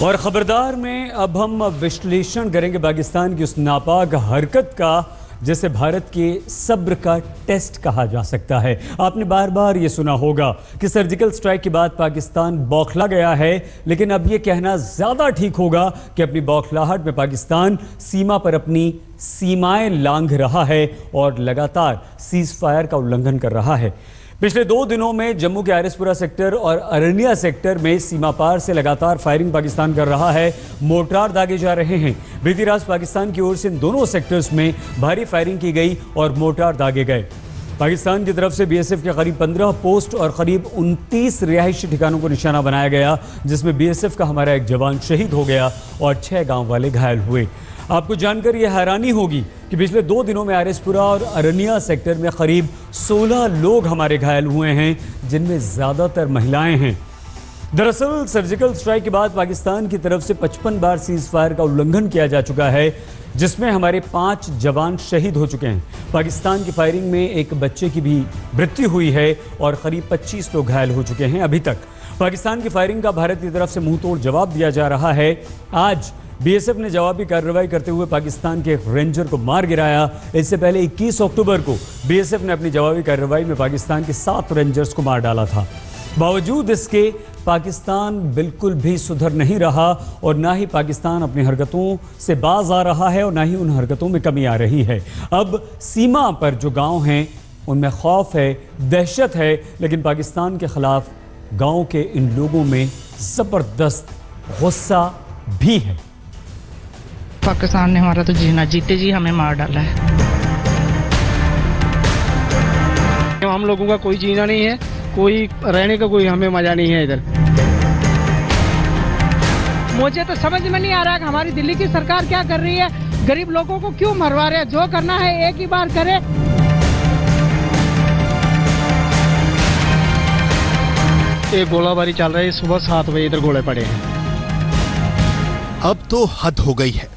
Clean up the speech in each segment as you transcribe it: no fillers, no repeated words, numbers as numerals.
और खबरदार में अब हम विश्लेषण करेंगे पाकिस्तान की उस नापाक हरकत का जिसे भारत के सब्र का टेस्ट कहा जा सकता है। आपने बार बार ये सुना होगा कि सर्जिकल स्ट्राइक के बाद पाकिस्तान बौखला गया है, लेकिन अब ये कहना ज़्यादा ठीक होगा कि अपनी बौखलाहट में पाकिस्तान सीमा पर अपनी सीमाएं लांघ रहा है और लगातार सीज फायर का उल्लंघन कर रहा है। पिछले 2 दिनों में जम्मू के आरएसपुरा सेक्टर और अरनिया सेक्टर में सीमा पार से लगातार फायरिंग पाकिस्तान कर रहा है। मोर्टार दागे जा रहे हैं। बीती रात पाकिस्तान की ओर से इन दोनों सेक्टर्स में भारी फायरिंग की गई और मोर्टार दागे गए। पाकिस्तान की तरफ से बीएसएफ के करीब 15 पोस्ट और करीब 29 रिहायशी ठिकानों को निशाना बनाया गया, जिसमें बीएसएफ का हमारा एक जवान शहीद हो गया और 6 गाँव वाले घायल हुए। आपको जानकर यह हैरानी होगी कि पिछले 2 दिनों में आरएसपुरा और अरनिया सेक्टर में करीब 16 लोग हमारे घायल हुए हैं, जिनमें ज़्यादातर महिलाएं हैं। दरअसल सर्जिकल स्ट्राइक के बाद पाकिस्तान की तरफ से 55 बार सीज फायर का उल्लंघन किया जा चुका है, जिसमें हमारे 5 जवान शहीद हो चुके हैं। पाकिस्तान की फायरिंग में एक बच्चे की भी मृत्यु हुई है और करीब 25 लोग घायल हो चुके हैं। अभी तक पाकिस्तान की फायरिंग का भारत की तरफ से मुंह तोड़ जवाब दिया जा रहा है। आज बीएसएफ ने जवाबी कार्रवाई करते हुए पाकिस्तान के एक रेंजर को मार गिराया। इससे पहले 21 अक्टूबर को बीएसएफ ने अपनी जवाबी कार्रवाई में पाकिस्तान के 7 रेंजर्स को मार डाला था। बावजूद इसके पाकिस्तान बिल्कुल भी सुधर नहीं रहा और ना ही पाकिस्तान अपनी हरकतों से बाज आ रहा है और ना ही उन हरकतों में कमी आ रही है। अब सीमा पर जो गांव हैं उनमें खौफ है, दहशत है, लेकिन पाकिस्तान के खिलाफ गांव के इन लोगों में जबरदस्त गुस्सा भी है। पाकिस्तान ने हमारा तो जीना जीते जी हमें मार डाला है। हम लोगों का कोई जीना नहीं है, कोई रहने का कोई हमें मजा नहीं है इधर। मुझे तो समझ में नहीं आ रहा कि हमारी दिल्ली की सरकार क्या कर रही है। गरीब लोगों को क्यों मरवा रहे हैं? जो करना है एक ही बार करे। एक गोलाबारी चल रही है, सुबह 7 बजे इधर गोले पड़े हैं। अब तो हद हो गई है।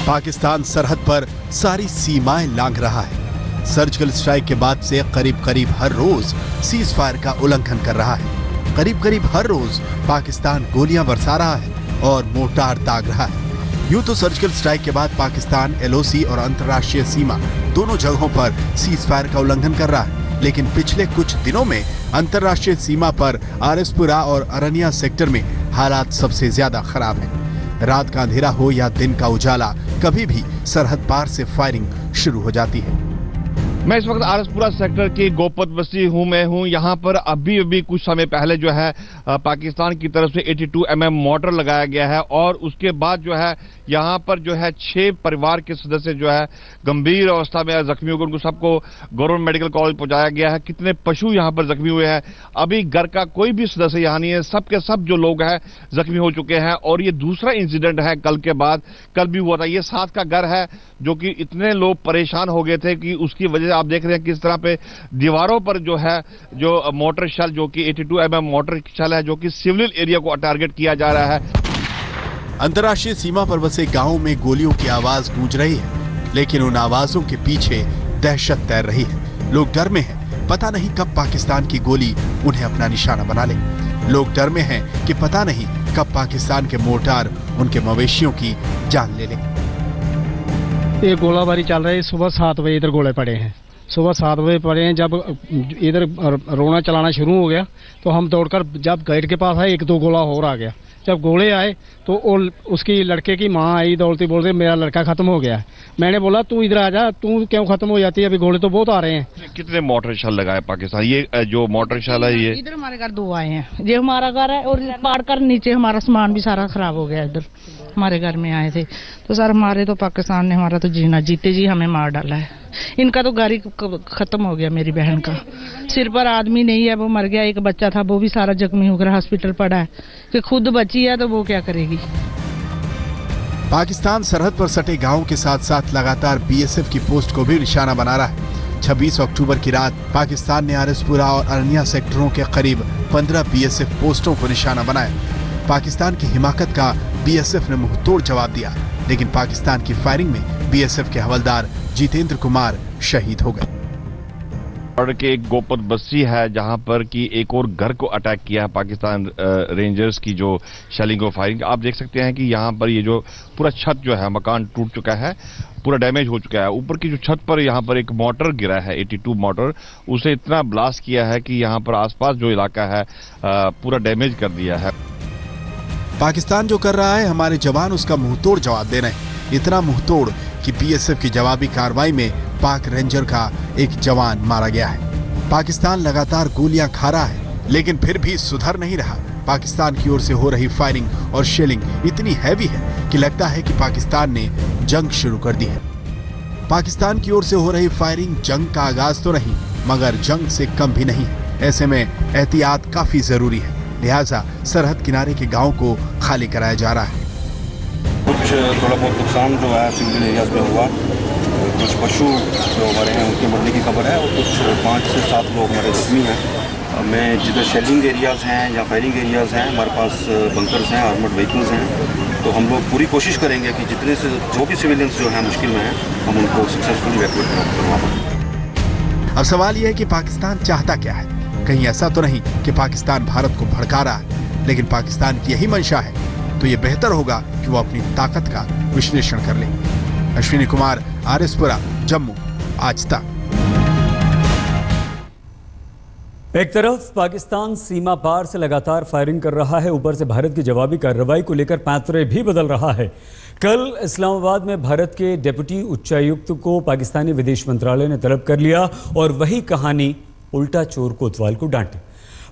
पाकिस्तान सरहद पर सारी सीमाएं लांघ रहा है। सर्जिकल स्ट्राइक के बाद से करीब करीब हर रोज सीज फायर का उल्लंघन कर रहा है। करीब करीब हर रोज पाकिस्तान गोलियां बरसा रहा है और मोर्टार दाग रहा है। यूं तो सर्जिकल स्ट्राइक के बाद पाकिस्तान एलओसी और अंतर्राष्ट्रीय सीमा दोनों जगहों पर सीज फायर का उल्लंघन कर रहा है, लेकिन पिछले कुछ दिनों में अंतर्राष्ट्रीय सीमा पर आरएसपुरा और अरनिया सेक्टर में हालात सबसे ज्यादा खराब है। रात का अंधेरा हो या दिन का उजाला, कभी भी सरहद पार से फायरिंग शुरू हो जाती है। मैं इस वक्त आरएसपुरा सेक्टर की गोपत बस्ती मैं हूं। यहाँ पर अभी कुछ समय पहले जो है पाकिस्तान की तरफ से 82 mm मोर्टार लगाया गया है और उसके बाद जो है यहाँ पर जो है 6 परिवार के सदस्य जो है गंभीर अवस्था में जख्मी हो गए। उनको सबको गवर्नमेंट मेडिकल कॉलेज पहुंचाया गया है। कितने पशु यहाँ पर जख्मी हुए हैं। अभी घर का कोई भी सदस्य यहाँ नहीं है। सबके सब जो लोग हैं जख्मी हो चुके हैं और ये दूसरा इंसिडेंट है कल के बाद। कल भी हुआ था। ये 7 का घर है जो कि इतने लोग परेशान हो गए थे कि उसकी वजह आप देख रहे हैं किस तरह पे दीवारों पर जो है जो मोटर शेल जो कि 82 mm मोटर शेल है जो कि सिविल एरिया को टारगेट किया जा रहा है। अंतर्राष्ट्रीय सीमा पर बसे गांवों में गोलियों की आवाज गूंज रही है, लेकिन उन आवाजों के पीछे दहशत तैर रही है। लोग डर में हैं, पता नहीं कब पाकिस्तान की गोली उन्हें अपना निशाना बना ले। लोग डर में हैं कि पता नहीं कब पाकिस्तान के मोर्टार उनके मवेशियों की जान ले ले। एक गोलाबारी चल रही है, सुबह 7 बजे इधर गोले पड़े हैं। सुबह 7 बजे पड़े हैं। जब इधर रोना चलाना शुरू हो गया तो हम दौड़कर जब गेट के पास आए, 1-2 गोला और आ गया। जब गोले आए तो उसकी लड़के की माँ आई दौड़ती, बोलते मेरा लड़का खत्म हो गया है। मैंने बोला तू इधर आ जा, तू क्यों खत्म हो जाती है, अभी गोले तो बहुत आ रहे हैं। कितने मोटर शेल लगाए पाकिस्तान? ये जो मोटर शेल है ये इधर हमारे घर 2 आए हैं। ये हमारा घर है और पार कर नीचे हमारा सामान भी सारा खराब हो गया। इधर हमारे घर में आए थे तो सर हमारे तो पाकिस्तान ने हमारा तो जीना जीते जी हमें मार डाला है। इनका तो घर ही खत्म हो गया। मेरी बहन का सिर पर आदमी नहीं है, वो मर गया। एक बच्चा था वो भी सारा जख्मी होकर हॉस्पिटल पड़ा है कि खुद बची है तो वो क्या करेगी। पाकिस्तान सरहद पर सटे गांवों के साथ साथ लगातार बीएसएफ की पोस्ट को भी निशाना बना रहा है। 26 अक्टूबर की रात पाकिस्तान ने आरएसपुरा और अरनिया सेक्टरों के करीब 15 बीएसएफ पोस्टों को निशाना बनाया। पाकिस्तान की हिमाकत का बीएसएफ ने मुंहतोड़ जवाब दिया, लेकिन पाकिस्तान की फायरिंग में बीएसएफ के हवलदार जितेंद्र कुमार शहीद हो गए। बॉर्डर के एक गोपत बस्ती है जहां पर कि एक और घर को अटैक किया है पाकिस्तान रेंजर्स की जो शेलिंग और फायरिंग। आप देख सकते हैं कि यहां पर ये जो पूरा छत जो है मकान टूट चुका है, पूरा डैमेज हो चुका है। ऊपर की जो छत पर यहां पर एक मोटर गिरा है 82 मोटर, उसे इतना ब्लास्ट किया है कि यहां पर आसपास जो इलाका है पूरा डैमेज कर दिया है। पाकिस्तान जो कर रहा है हमारे जवान उसका मुंहतोड़ जवाब दे रहे हैं। इतना मुंहतोड़ कि बीएसएफ की जवाबी कार्रवाई में पाक रेंजर का एक जवान मारा गया है। पाकिस्तान लगातार गोलियां खा रहा है लेकिन फिर भी सुधर नहीं रहा। पाकिस्तान की ओर से हो रही फायरिंग और शेलिंग इतनी हैवी है कि लगता है कि पाकिस्तान ने जंग शुरू कर दी है। पाकिस्तान की ओर से हो रही फायरिंग जंग का आगाज तो नहीं मगर जंग से कम भी नहीं। ऐसे में एहतियात काफी जरूरी है, लिहाजा सरहद किनारे के गांव को खाली कराया जा रहा है। कुछ थोड़ा बहुत नुकसान जो है सिविल एरियाज में हुआ, कुछ पशु जो हमारे हैं उनके मरने की खबर है और कुछ 5 से 7 लोग हमारे जख्मी हैं। मैं जिधर शेलिंग एरियाज़ हैं या फायरिंग एरियाज़ हैं, हमारे पास बंकर्स हैं, आर्मर्ड व्हीकल्स हैं, तो हम लोग पूरी कोशिश करेंगे कि जितने से जो भी सिविलियंस जो हैं मुश्किल में हैं हम उनको सक्सेसफुली इवैक्यूएट करवा पाएं। अब सवाल यह है कि पाकिस्तान चाहता क्या है। कहीं ऐसा तो नहीं कि पाकिस्तान भारत को भड़का रहा है, लेकिन पाकिस्तान की यही मंशा है तो ये बेहतर होगा कि वो अपनी ताकत का विश्लेषण कर ले। अश्विनी कुमार, आरएसपुरा, जम्मू, आज तक। एक तरफ पाकिस्तान सीमा पार से लगातार फायरिंग कर रहा है, ऊपर से भारत की जवाबी कार्रवाई को लेकर पैंतरे भी बदल रहा है। कल इस्लामाबाद में भारत के डिप्टी उच्चायुक्त को पाकिस्तानी विदेश मंत्रालय ने तलब कर लिया और वही कहानी उल्टा चोर कोतवाल को डांटी।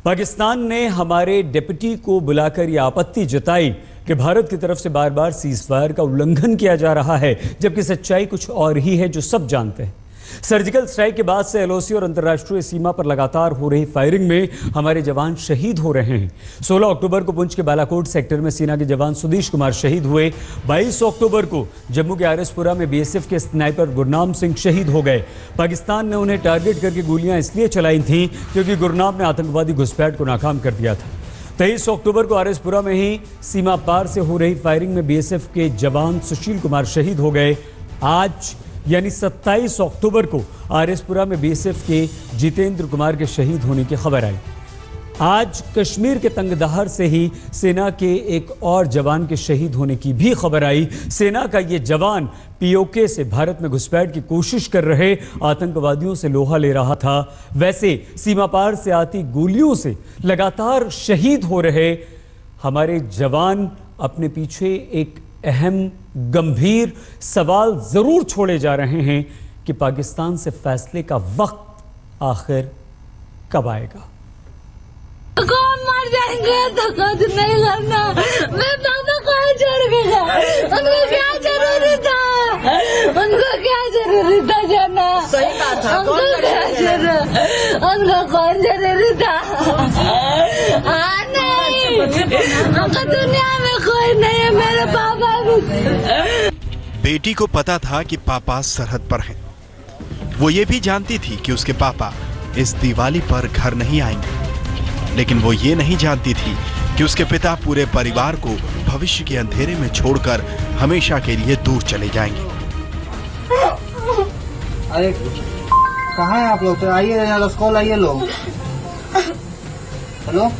पाकिस्तान ने हमारे डिप्टी को बुलाकर यह आपत्ति जताई कि भारत की तरफ से बार बार सीज फायर का उल्लंघन किया जा रहा है, जबकि सच्चाई कुछ और ही है जो सब जानते हैं। सर्जिकल स्ट्राइक के बाद से एलओसी और अंतर्राष्ट्रीय सीमा पर लगातार हो रही फायरिंग में हमारे जवान शहीद हो रहे हैं। 16 अक्टूबर को पुंछ के बालाकोट सेक्टर में सेना के जवान सुदेश कुमार शहीद हुए। 22 अक्टूबर को जम्मू के आरएसपुरा में बीएसएफ के स्नाइपर गुरनाम सिंह शहीद हो गए। पाकिस्तान ने उन्हें टारगेट करके गोलियां इसलिए चलाई थीं क्योंकि गुरनाम ने आतंकवादी घुसपैठ को नाकाम कर दिया था। 23 अक्टूबर को आरएसपुरा में ही सीमा पार से हो रही फायरिंग में बीएसएफ के जवान सुशील कुमार शहीद हो गए। आज यानी 27 अक्टूबर को आरएसपुरा में बीएसएफ के जितेंद्र कुमार के शहीद होने की खबर आई। आज कश्मीर के तंगदहर से ही सेना के एक और जवान के शहीद होने की भी खबर आई। सेना का ये जवान पीओके से भारत में घुसपैठ की कोशिश कर रहे आतंकवादियों से लोहा ले रहा था। वैसे सीमा पार से आती गोलियों से लगातार शहीद हो रहे हमारे जवान अपने पीछे एक अहम गंभीर सवाल जरूर छोड़े जा रहे हैं कि पाकिस्तान से फैसले का वक्त आखिर कब आएगा। कौन मर जाएंगे तो कुछ नहीं करना। मैं पापा कहाँ छोड़ गया, उनको क्या जरूरी था, उनको क्या जरूरी था जाना। सही बात है, उनको कौन जरूरी था। नहीं, उनको दुनिया में कोई नहीं है, मेरे पापा भी। बेटी को पता था कि पापा सरहद पर हैं। वो ये भी जानती थी कि उसके पापा इस दिवाली पर घर नहीं आएंगे, लेकिन वो ये नहीं जानती थी कि उसके पिता पूरे परिवार को भविष्य के अंधेरे में छोड़कर हमेशा के लिए दूर चले जाएंगे। अरे कहाँ है आप लोग? तो आइए यहाँ स्कूल आइए लोग। हेलो,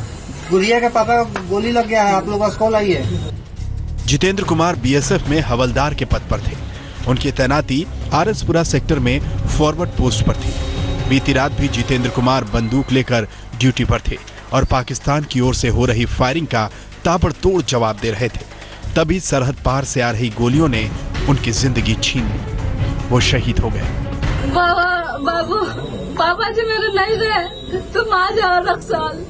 गुड़िया के पापा को गोली लग गया है, आप लोग स्कूल आइए। जितेंद्र कुमार बीएसएफ में हवलदार के पद पर थे। उनकी तैनाती आरएसपुरा सेक्टर में फॉरवर्ड पोस्ट पर थी। बीती रात भी जितेंद्र कुमार बंदूक लेकर ड्यूटी पर थे और पाकिस्तान की ओर से हो रही फायरिंग का ताबड़तोड़ जवाब दे रहे थे। तभी सरहद पार से आ रही गोलियों ने उनकी जिंदगी छीन ली। वो शहीद हो गए। पापा जी मेरे नहीं गए, तुम आ जाओ रक्साल।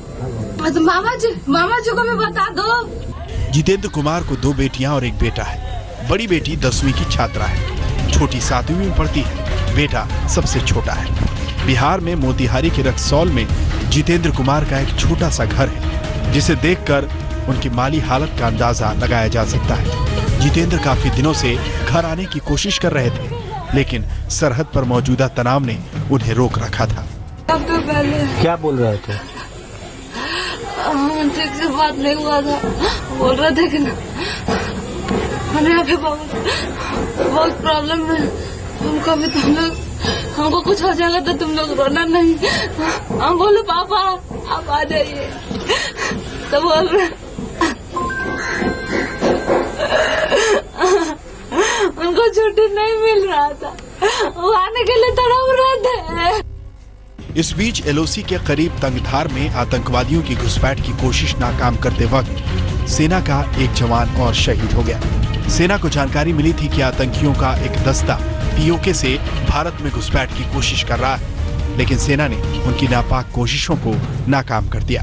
मामा जी को भी बता दो। जितेंद्र कुमार को 2 बेटियां और एक बेटा है। बड़ी बेटी 10वीं की छात्रा है, छोटी 7वीं में पढ़ती है, बेटा सबसे छोटा है। बिहार में मोतिहारी के रक्सौल में जितेंद्र कुमार का एक छोटा सा घर है, जिसे देखकर उनकी माली हालत का अंदाजा लगाया जा सकता है। जितेंद्र काफी दिनों से घर आने की कोशिश कर रहे थे, लेकिन सरहद पर मौजूदा तनाव ने उन्हें रोक रखा था। क्या बोल रहे थे? ठीक से बात नहीं हुआ था, बोल रहे थे कि हमें अभी बहुत प्रॉब्लम है, उनको भी तो हम लोग हमको कुछ हो जाएगा तो तुम लोग रोना नहीं। हम बोले पापा आप आ जाइए, तो बोल रहे उनको छुट्टी नहीं मिल रहा था, वो आने के लिए तड़प रहे थे। इस बीच एलओसी के करीब तंगधार में आतंकवादियों की घुसपैठ की कोशिश नाकाम करते वक्त सेना का एक जवान और शहीद हो गया। सेना को जानकारी मिली थी कि आतंकियों का एक दस्ता पीओके से भारत में घुसपैठ की कोशिश कर रहा है, लेकिन सेना ने उनकी नापाक कोशिशों को नाकाम कर दिया।